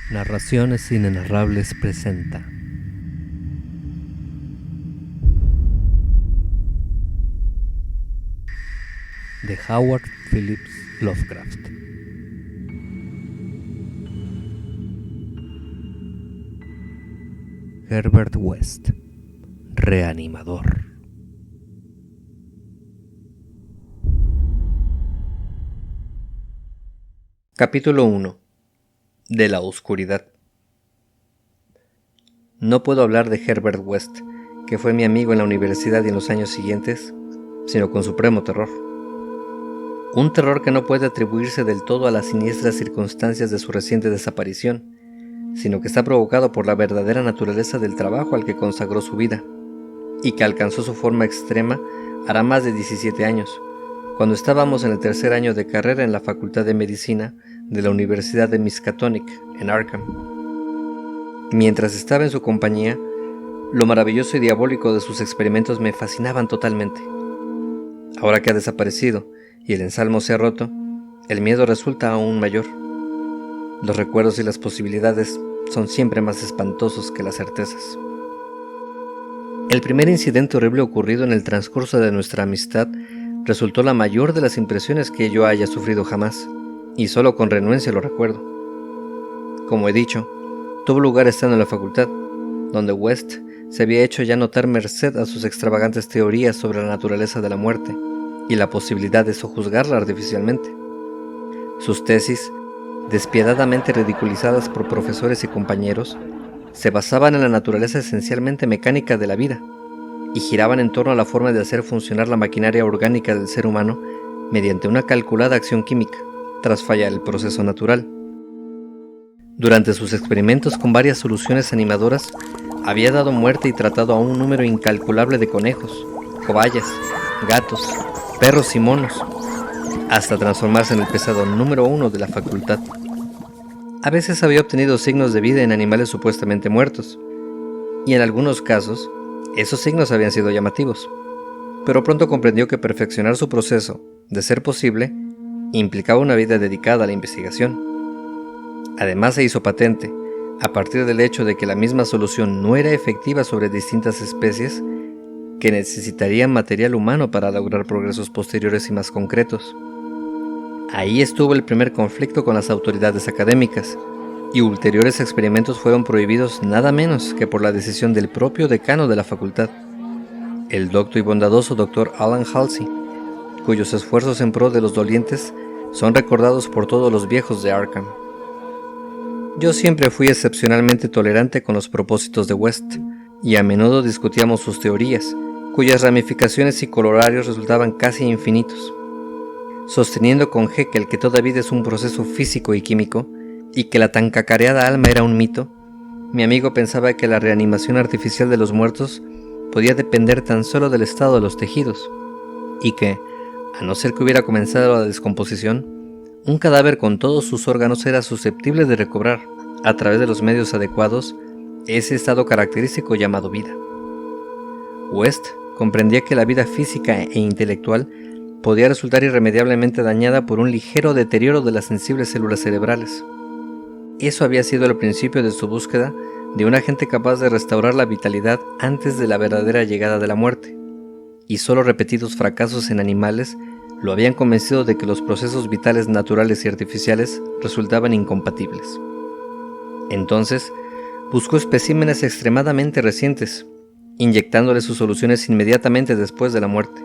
Narraciones Inenarrables presenta de Howard Phillips Lovecraft. Herbert West, Reanimador. Capítulo 1. De la oscuridad. No puedo hablar de Herbert West, que fue mi amigo en la universidad y en los años siguientes, sino con supremo terror. Un terror que no puede atribuirse del todo a las siniestras circunstancias de su reciente desaparición, sino que está provocado por la verdadera naturaleza del trabajo al que consagró su vida, y que alcanzó su forma extrema hará más de 17 años, cuando estábamos en el tercer año de carrera en la Facultad de Medicina de la Universidad de Miskatonic, en Arkham. Mientras estaba en su compañía, lo maravilloso y diabólico de sus experimentos me fascinaban totalmente. Ahora que ha desaparecido y el ensalmo se ha roto, el miedo resulta aún mayor. Los recuerdos y las posibilidades son siempre más espantosos que las certezas. El primer incidente horrible ocurrido en el transcurso de nuestra amistad resultó la mayor de las impresiones que yo haya sufrido jamás, y solo con renuencia lo recuerdo. Como he dicho, tuvo lugar estando en la facultad, donde West se había hecho ya notar merced a sus extravagantes teorías sobre la naturaleza de la muerte y la posibilidad de sojuzgarla artificialmente. Sus tesis, despiadadamente ridiculizadas por profesores y compañeros, se basaban en la naturaleza esencialmente mecánica de la vida y giraban en torno a la forma de hacer funcionar la maquinaria orgánica del ser humano mediante una calculada acción química, tras fallar el proceso natural. Durante sus experimentos con varias soluciones animadoras, había dado muerte y tratado a un número incalculable de conejos, cobayas, gatos, perros y monos, hasta transformarse en el pesado número 1 de la facultad. A veces había obtenido signos de vida en animales supuestamente muertos, y en algunos casos, esos signos habían sido llamativos, pero pronto comprendió que perfeccionar su proceso, de ser posible, implicaba una vida dedicada a la investigación. Además se hizo patente, a partir del hecho de que la misma solución no era efectiva sobre distintas especies, que necesitarían material humano para lograr progresos posteriores y más concretos. Ahí estuvo el primer conflicto con las autoridades académicas, y ulteriores experimentos fueron prohibidos nada menos que por la decisión del propio decano de la facultad, el docto y bondadoso Dr. Alan Halsey, cuyos esfuerzos en pro de los dolientes son recordados por todos los viejos de Arkham. Yo siempre fui excepcionalmente tolerante con los propósitos de West, y a menudo discutíamos sus teorías, cuyas ramificaciones y colorarios resultaban casi infinitos. Sosteniendo con Haeckel que toda vida es un proceso físico y químico, y que la tan cacareada alma era un mito, mi amigo pensaba que la reanimación artificial de los muertos podía depender tan solo del estado de los tejidos, y que, a no ser que hubiera comenzado la descomposición, un cadáver con todos sus órganos era susceptible de recobrar, a través de los medios adecuados, ese estado característico llamado vida. West comprendía que la vida física e intelectual podía resultar irremediablemente dañada por un ligero deterioro de las sensibles células cerebrales. Eso había sido el principio de su búsqueda de un agente capaz de restaurar la vitalidad antes de la verdadera llegada de la muerte, y solo repetidos fracasos en animales lo habían convencido de que los procesos vitales naturales y artificiales resultaban incompatibles. Entonces, buscó especímenes extremadamente recientes, inyectándoles sus soluciones inmediatamente después de la muerte.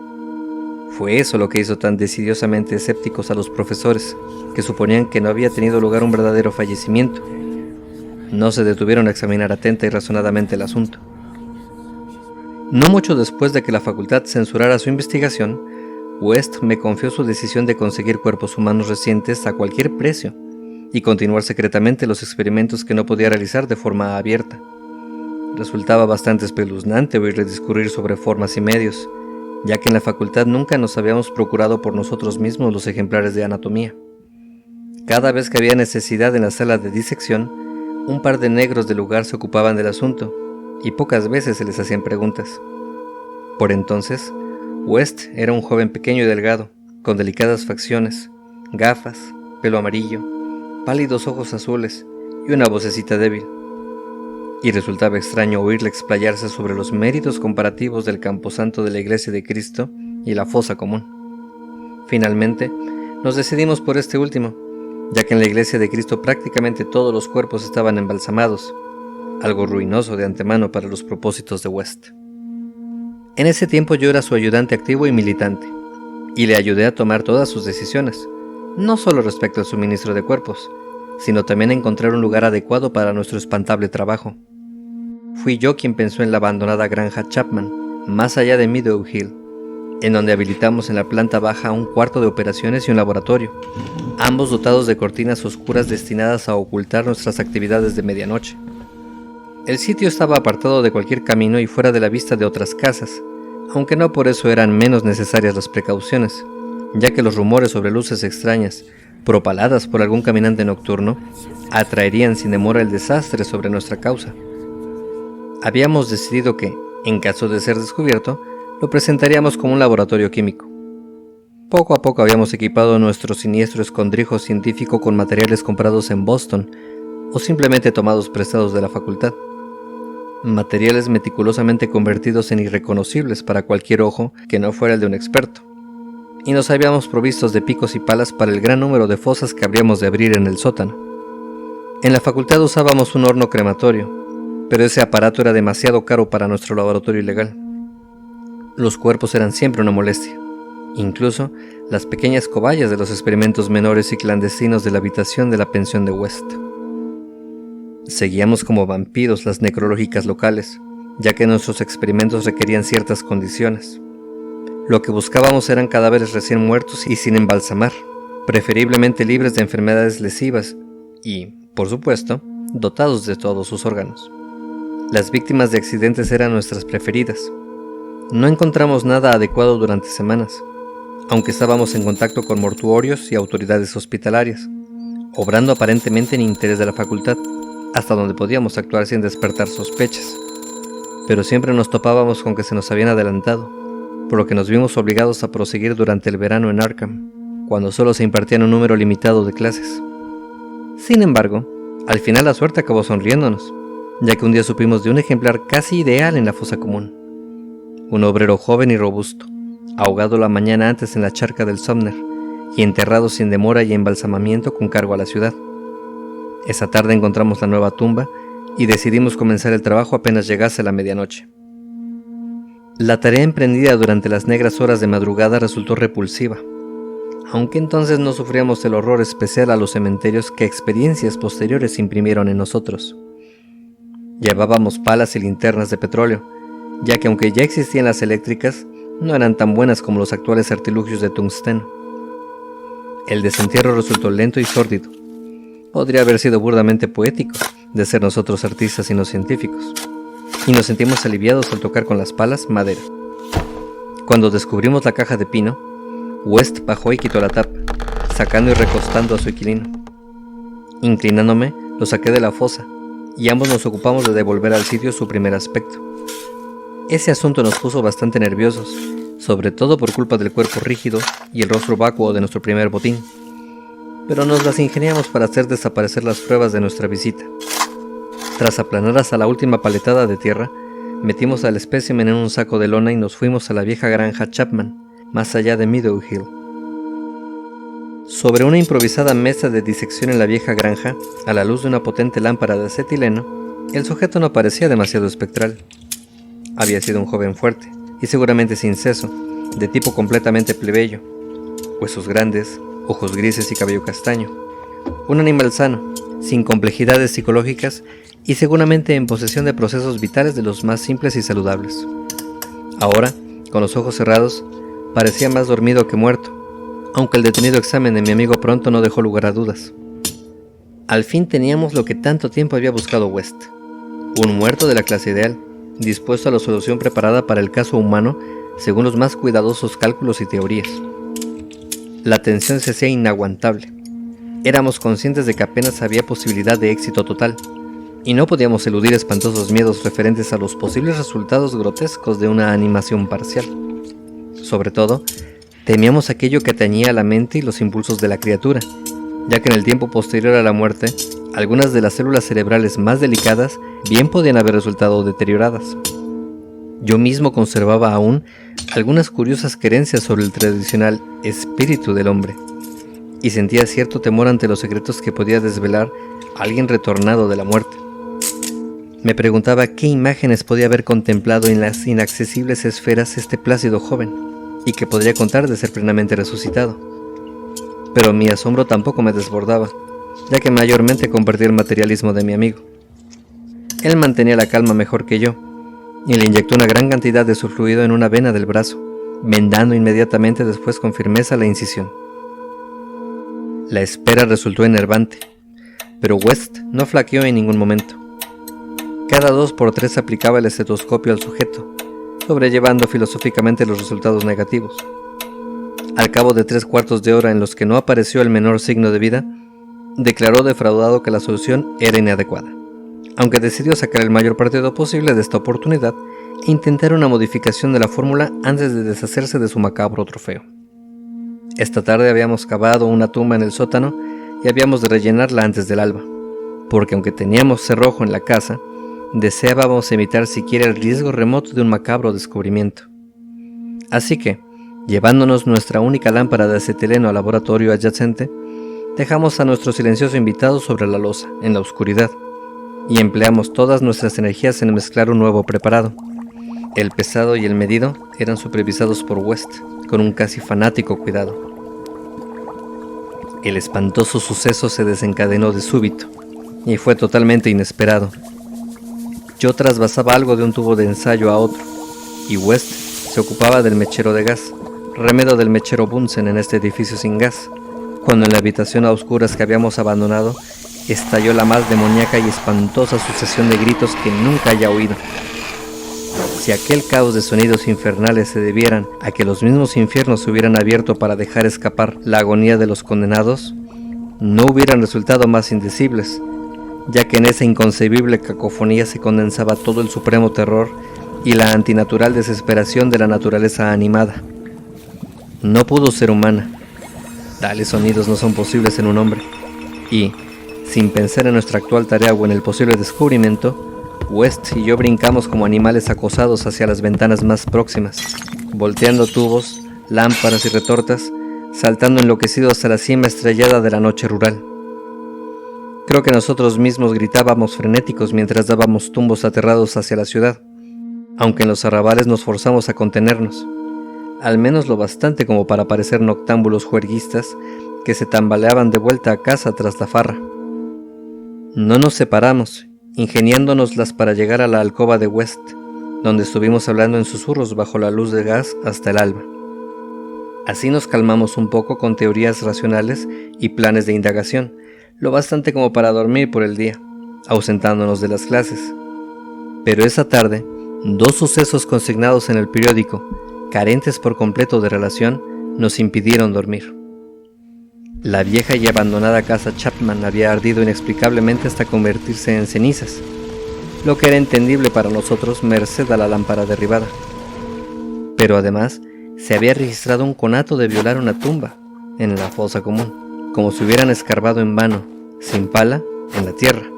Fue eso lo que hizo tan decidiosamente escépticos a los profesores, que suponían que no había tenido lugar un verdadero fallecimiento. No se detuvieron a examinar atenta y razonadamente el asunto. No mucho después de que la facultad censurara su investigación, West me confió su decisión de conseguir cuerpos humanos recientes a cualquier precio y continuar secretamente los experimentos que no podía realizar de forma abierta. Resultaba bastante espeluznante oírle discurrir sobre formas y medios, ya que en la facultad nunca nos habíamos procurado por nosotros mismos los ejemplares de anatomía. Cada vez que había necesidad en la sala de disección, un par de negros del lugar se ocupaban del asunto, y pocas veces se les hacían preguntas. Por entonces, West era un joven pequeño y delgado, con delicadas facciones, gafas, pelo amarillo, pálidos ojos azules y una vocecita débil, y resultaba extraño oírle explayarse sobre los méritos comparativos del camposanto de la Iglesia de Cristo y la fosa común. Finalmente, nos decidimos por este último, ya que en la Iglesia de Cristo prácticamente todos los cuerpos estaban embalsamados, algo ruinoso de antemano para los propósitos de West. En ese tiempo yo era su ayudante activo y militante, y le ayudé a tomar todas sus decisiones, no solo respecto al suministro de cuerpos, sino también a encontrar un lugar adecuado para nuestro espantable trabajo. Fui yo quien pensó en la abandonada granja Chapman, más allá de Meadow Hill, en donde habilitamos en la planta baja un cuarto de operaciones y un laboratorio, ambos dotados de cortinas oscuras destinadas a ocultar nuestras actividades de medianoche. El sitio estaba apartado de cualquier camino y fuera de la vista de otras casas, aunque no por eso eran menos necesarias las precauciones, ya que los rumores sobre luces extrañas, propaladas por algún caminante nocturno, atraerían sin demora el desastre sobre nuestra causa. Habíamos decidido que, en caso de ser descubierto, lo presentaríamos como un laboratorio químico. Poco a poco habíamos equipado nuestro siniestro escondrijo científico con materiales comprados en Boston o simplemente tomados prestados de la facultad. Materiales meticulosamente convertidos en irreconocibles para cualquier ojo que no fuera el de un experto. Y nos habíamos provistos de picos y palas para el gran número de fosas que habríamos de abrir en el sótano. En la facultad usábamos un horno crematorio, pero ese aparato era demasiado caro para nuestro laboratorio ilegal. Los cuerpos eran siempre una molestia, incluso las pequeñas cobayas de los experimentos menores y clandestinos de la habitación de la pensión de West. Seguíamos como vampiros las necrológicas locales, ya que nuestros experimentos requerían ciertas condiciones. Lo que buscábamos eran cadáveres recién muertos y sin embalsamar, preferiblemente libres de enfermedades lesivas y, por supuesto, dotados de todos sus órganos. Las víctimas de accidentes eran nuestras preferidas. No encontramos nada adecuado durante semanas, aunque estábamos en contacto con mortuorios y autoridades hospitalarias, obrando aparentemente en interés de la facultad, hasta donde podíamos actuar sin despertar sospechas. Pero siempre nos topábamos con que se nos habían adelantado, por lo que nos vimos obligados a proseguir durante el verano en Arkham, cuando solo se impartían un número limitado de clases. Sin embargo, al final la suerte acabó sonriéndonos, ya que un día supimos de un ejemplar casi ideal en la fosa común. Un obrero joven y robusto, ahogado la mañana antes en la charca del Sumner y enterrado sin demora y embalsamamiento con cargo a la ciudad. Esa tarde encontramos la nueva tumba y decidimos comenzar el trabajo apenas llegase la medianoche. La tarea emprendida durante las negras horas de madrugada resultó repulsiva, aunque entonces no sufríamos el horror especial a los cementerios que experiencias posteriores imprimieron en nosotros. Llevábamos palas y linternas de petróleo, ya que aunque ya existían las eléctricas, no eran tan buenas como los actuales artilugios de tungsteno. El desentierro resultó lento y sórdido. Podría haber sido burdamente poético, de ser nosotros artistas y no científicos, y nos sentimos aliviados al tocar con las palas madera. Cuando descubrimos la caja de pino, West bajó y quitó la tapa, sacando y recostando a su inquilino. Inclinándome, lo saqué de la fosa, y ambos nos ocupamos de devolver al sitio su primer aspecto. Ese asunto nos puso bastante nerviosos, sobre todo por culpa del cuerpo rígido y el rostro vacuo de nuestro primer botín, pero nos las ingeniamos para hacer desaparecer las pruebas de nuestra visita. Tras aplanar hasta la última paletada de tierra, metimos al espécimen en un saco de lona y nos fuimos a la vieja granja Chapman, más allá de Meadow Hill. Sobre una improvisada mesa de disección en la vieja granja, a la luz de una potente lámpara de acetileno, el sujeto no parecía demasiado espectral. Había sido un joven fuerte, y seguramente sin seso, de tipo completamente plebeyo, huesos grandes, ojos grises y cabello castaño. Un animal sano, sin complejidades psicológicas y seguramente en posesión de procesos vitales de los más simples y saludables. Ahora, con los ojos cerrados, parecía más dormido que muerto, aunque el detenido examen de mi amigo pronto no dejó lugar a dudas. Al fin teníamos lo que tanto tiempo había buscado West, un muerto de la clase ideal, dispuesto a la solución preparada para el caso humano según los más cuidadosos cálculos y teorías. La tensión se hacía inaguantable. Éramos conscientes de que apenas había posibilidad de éxito total, y no podíamos eludir espantosos miedos referentes a los posibles resultados grotescos de una animación parcial. Sobre todo, temíamos aquello que atañía a la mente y los impulsos de la criatura, ya que en el tiempo posterior a la muerte, Algunas de las células cerebrales más delicadas bien podían haber resultado deterioradas. Yo mismo conservaba aún algunas curiosas creencias sobre el tradicional espíritu del hombre, y sentía cierto temor ante los secretos que podía desvelar alguien retornado de la muerte. Me preguntaba qué imágenes podía haber contemplado en las inaccesibles esferas este plácido joven, y que podría contar de ser plenamente resucitado. Pero mi asombro tampoco me desbordaba, ya que mayormente compartía el materialismo de mi amigo. Él mantenía la calma mejor que yo, y le inyectó una gran cantidad de su fluido en una vena del brazo, vendando inmediatamente después con firmeza la incisión. La espera resultó enervante, pero West no flaqueó en ningún momento. Cada 2 por 3 aplicaba el estetoscopio al sujeto, sobrellevando filosóficamente los resultados negativos. Al cabo de 3/4 de hora en los que no apareció el menor signo de vida, declaró defraudado que la solución era inadecuada, aunque decidió sacar el mayor partido posible de esta oportunidad e intentar una modificación de la fórmula antes de deshacerse de su macabro trofeo. Esta tarde habíamos cavado una tumba en el sótano y habíamos de rellenarla antes del alba, porque aunque teníamos cerrojo en la casa, deseábamos evitar siquiera el riesgo remoto de un macabro descubrimiento. Así que, llevándonos nuestra única lámpara de acetileno al laboratorio adyacente, dejamos a nuestro silencioso invitado sobre la losa, en la oscuridad, y empleamos todas nuestras energías en mezclar un nuevo preparado. El pesado y el medido eran supervisados por West, con un casi fanático cuidado. El espantoso suceso se desencadenó de súbito, y fue totalmente inesperado. Yo trasvasaba algo de un tubo de ensayo a otro, y West se ocupaba del mechero de gas, remedio del mechero Bunsen en este edificio sin gas, cuando en la habitación a oscuras que habíamos abandonado, estalló la más demoníaca y espantosa sucesión de gritos que nunca haya oído. Si aquel caos de sonidos infernales se debieran a que los mismos infiernos se hubieran abierto para dejar escapar la agonía de los condenados, no hubieran resultado más indecibles, ya que en esa inconcebible cacofonía se condensaba todo el supremo terror y la antinatural desesperación de la naturaleza animada. No pudo ser humana. Tales sonidos no son posibles en un hombre, y, sin pensar en nuestra actual tarea o en el posible descubrimiento, West y yo brincamos como animales acosados hacia las ventanas más próximas, volteando tubos, lámparas y retortas, saltando enloquecidos a la cima estrellada de la noche rural. Creo que nosotros mismos gritábamos frenéticos mientras dábamos tumbos aterrados hacia la ciudad, aunque en los arrabales nos forzamos a contenernos, al menos lo bastante como para parecer noctámbulos juerguistas que se tambaleaban de vuelta a casa tras la farra. No nos separamos, ingeniándonoslas para llegar a la alcoba de West, donde estuvimos hablando en susurros bajo la luz de gas hasta el alba. Así nos calmamos un poco con teorías racionales y planes de indagación, lo bastante como para dormir por el día, ausentándonos de las clases. Pero esa tarde, 2 sucesos consignados en el periódico, carentes por completo de relación, nos impidieron dormir. La vieja y abandonada casa Chapman había ardido inexplicablemente hasta convertirse en cenizas, lo que era entendible para nosotros merced a la lámpara derribada. Pero además, se había registrado un conato de violar una tumba en la fosa común, como si hubieran escarbado en vano, sin pala, en la tierra.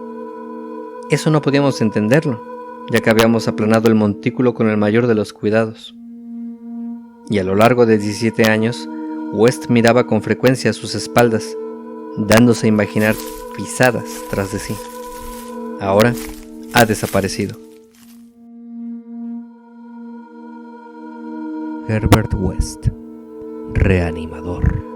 Eso no podíamos entenderlo, ya que habíamos aplanado el montículo con el mayor de los cuidados. Y a lo largo de 17 años, West miraba con frecuencia a sus espaldas, dándose a imaginar pisadas tras de sí. Ahora ha desaparecido. Herbert West, reanimador.